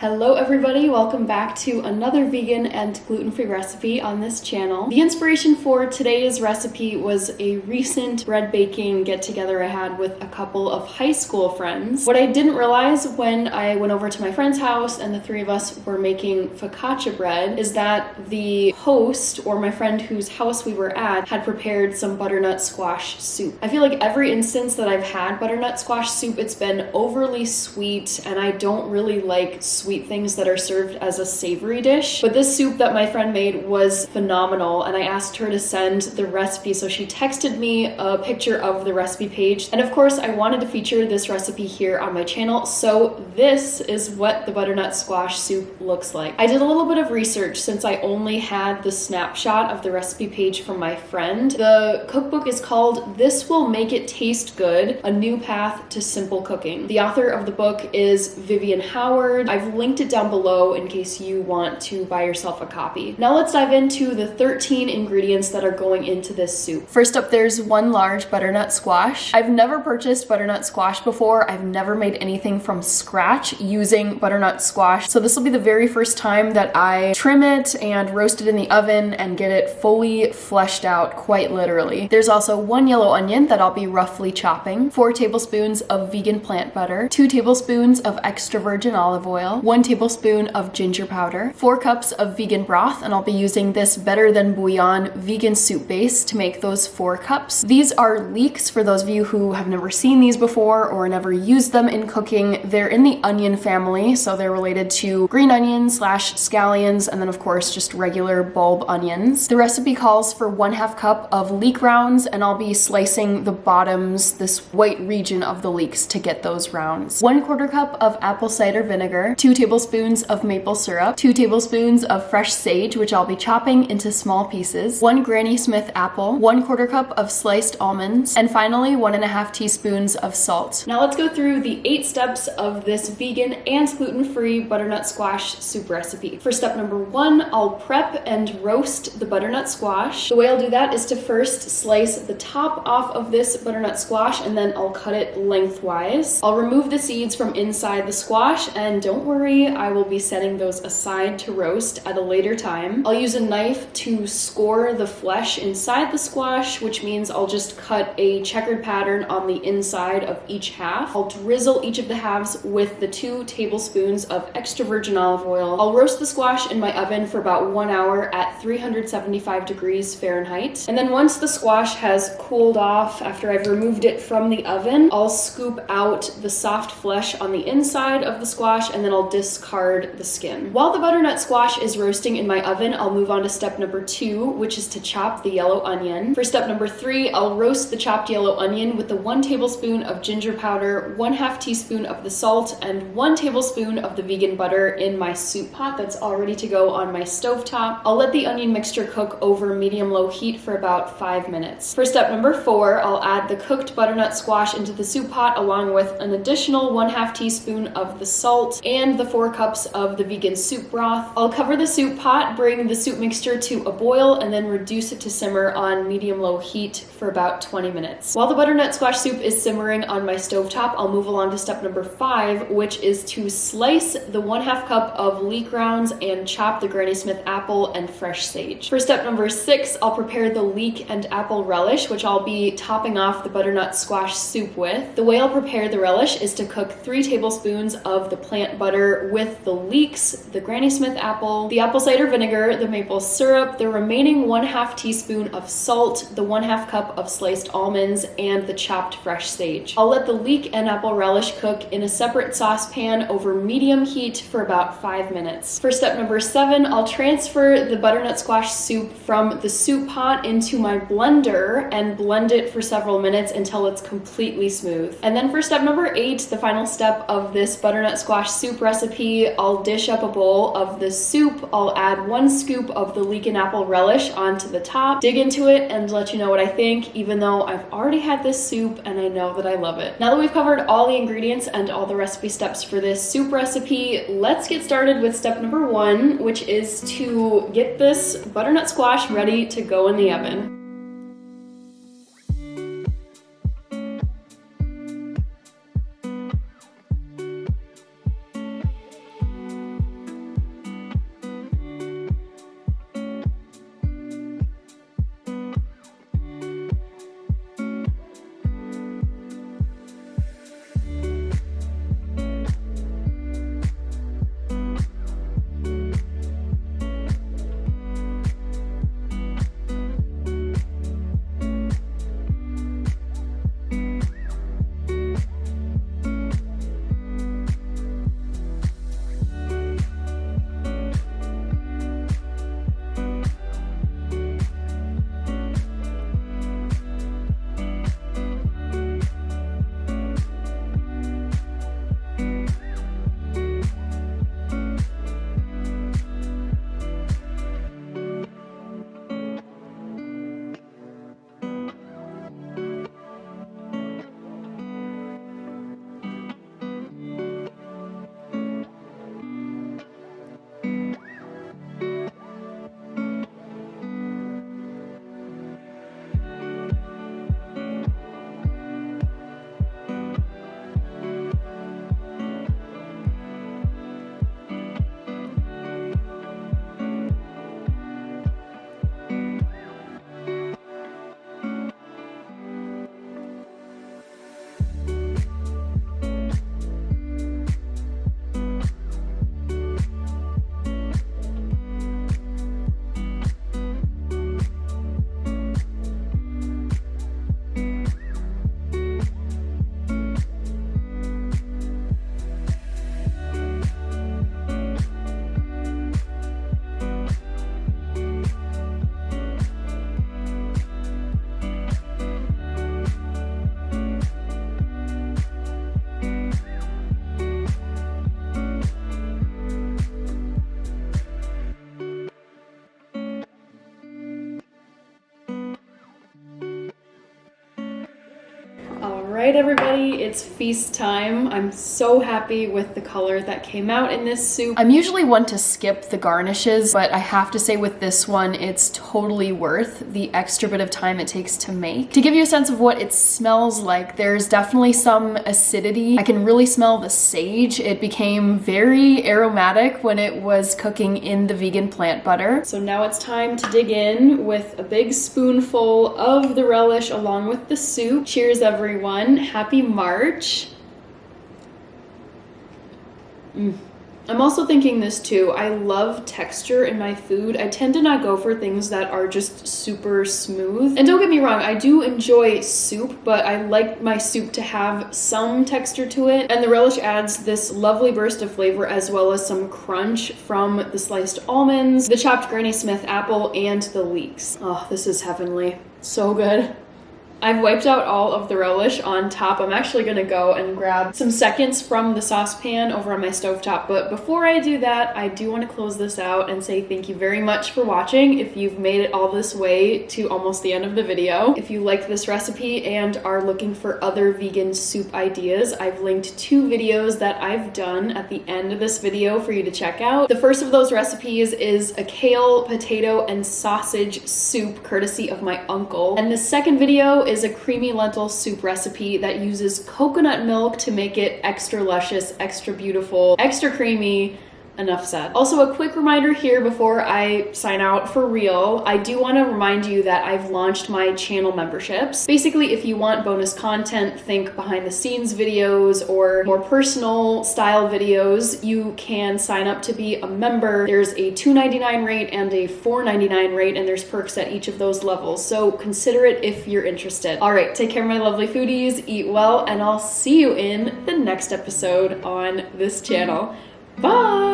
Hello everybody, welcome back to another vegan and gluten-free recipe on this channel. The inspiration for today's recipe was a recent bread baking get-together I had with a couple of high school friends. What I didn't realize when I went over to my friend's house and the three of us were making focaccia bread is that the host, or my friend whose house we were at, had prepared some butternut squash soup. I feel like every instance that I've had butternut squash soup, it's been overly sweet, and I don't really like sweet things that are served as a savory dish. But this soup that my friend made was phenomenal, and I asked her to send the recipe, so she texted me a picture of the recipe page. And of course, I wanted to feature this recipe here on my channel, so this is what the butternut squash soup looks like. I did a little bit of research since I only had the snapshot of the recipe page from my friend. The cookbook is called This Will Make It Taste Good, A New Path to Simple Cooking. The author of the book is Vivian Howard. I've linked it down below in case you want to buy yourself a copy. Now let's dive into the 13 ingredients that are going into this soup. First up, there's one large butternut squash. I've never purchased butternut squash before. I've never made anything from scratch using butternut squash. So this will be the very first time that I trim it and roast it in the oven and get it fully fleshed out, quite literally. There's also one yellow onion that I'll be roughly chopping, 4 tablespoons of vegan plant butter, 2 tablespoons of extra virgin olive oil, 1 tablespoon of ginger powder, 4 cups of vegan broth, and I'll be using this Better Than Bouillon vegan soup base to make those 4 cups. These are leeks for those of you who have never seen these before or never used them in cooking. They're in the onion family, so they're related to green onions / scallions, and then of course just regular bulb onions. The recipe calls for 1/2 cup of leek rounds, and I'll be slicing the bottoms, this white region of the leeks, to get those rounds. 1/4 cup of apple cider vinegar, 2 tablespoons of maple syrup, 2 tablespoons of fresh sage, which I'll be chopping into small pieces, 1 Granny Smith apple, 1/4 cup of sliced almonds, and finally 1½ teaspoons of salt. Now let's go through the 8 steps of this vegan and gluten-free butternut squash soup recipe. For step number 1, I'll prep and roast the butternut squash. The way I'll do that is to first slice the top off of this butternut squash, and then I'll cut it lengthwise. I'll remove the seeds from inside the squash, and don't worry, I will be setting those aside to roast at a later time. I'll use a knife to score the flesh inside the squash, which means I'll just cut a checkered pattern on the inside of each half. I'll drizzle each of the halves with the 2 tablespoons of extra virgin olive oil. I'll roast the squash in my oven for about 1 hour at 375 degrees Fahrenheit. And then once the squash has cooled off, after I've removed it from the oven, I'll scoop out the soft flesh on the inside of the squash, and then I'll discard the skin. While the butternut squash is roasting in my oven, I'll move on to step number 2, which is to chop the yellow onion. For step number 3, I'll roast the chopped yellow onion with the 1 tablespoon of ginger powder, 1/2 teaspoon of the salt, and 1 tablespoon of the vegan butter in my soup pot that's all ready to go on my stovetop. I'll let the onion mixture cook over medium-low heat for about 5 minutes. For step number 4, I'll add the cooked butternut squash into the soup pot along with an additional 1/2 teaspoon of the salt and the 4 cups of the vegan soup broth. I'll cover the soup pot, bring the soup mixture to a boil, and then reduce it to simmer on medium-low heat for about 20 minutes. While the butternut squash soup is simmering on my stovetop, I'll move along to step number 5, which is to slice the 1/2 cup of leek rounds and chop the Granny Smith apple and fresh sage. For step number 6, I'll prepare the leek and apple relish, which I'll be topping off the butternut squash soup with. The way I'll prepare the relish is to cook 3 tablespoons of the plant butter with the leeks, the Granny Smith apple, the apple cider vinegar, the maple syrup, the remaining 1/2 teaspoon of salt, the 1/2 cup of sliced almonds, and the chopped fresh sage. I'll let the leek and apple relish cook in a separate saucepan over medium heat for about 5 minutes. For step number 7, I'll transfer the butternut squash soup from the soup pot into my blender and blend it for several minutes until it's completely smooth. And then for step number 8, the final step of this butternut squash soup recipe, I'll dish up a bowl of the soup. I'll add 1 scoop of the leek and apple relish onto the top, dig into it, and let you know what I think, even though I've already had this soup and I know that I love it. Now that we've covered all the ingredients and all the recipe steps for this soup recipe, let's get started with step number 1, which is to get this butternut squash ready to go in the oven. right, everybody, it's feast time. I'm so happy with the color that came out in this soup. I'm usually one to skip the garnishes, but I have to say with this one, it's totally worth the extra bit of time it takes to make. To give you a sense of what it smells like, there's definitely some acidity. I can really smell the sage. It became very aromatic when it was cooking in the vegan plant butter. So now it's time to dig in with a big spoonful of the relish along with the soup. Cheers, everyone. Happy March. I'm also thinking this too. I love texture in my food. I tend to not go for things that are just super smooth. And don't get me wrong, I do enjoy soup, but I like my soup to have some texture to it. And the relish adds this lovely burst of flavor as well as some crunch from the sliced almonds, the chopped Granny Smith apple, and the leeks. Oh, this is heavenly. So good. I've wiped out all of the relish on top. I'm actually gonna go and grab some seconds from the saucepan over on my stovetop, but before I do that, I do want to close this out and say thank you very much for watching if you've made it all this way to almost the end of the video. If you liked this recipe and are looking for other vegan soup ideas, I've linked 2 videos that I've done at the end of this video for you to check out. The first of those recipes is a kale, potato, and sausage soup courtesy of my uncle, and the second video is a creamy lentil soup recipe that uses coconut milk to make it extra luscious, extra beautiful, extra creamy. Enough said. Also, a quick reminder here before I sign out for real. I do want to remind you that I've launched my channel memberships. Basically, if you want bonus content, think behind the scenes videos or more personal style videos, you can sign up to be a member. There's a $2.99 rate and a $4.99 rate, and there's perks at each of those levels. So consider it if you're interested. All right, take care, my lovely foodies, eat well, and I'll see you in the next episode on this channel. Bye!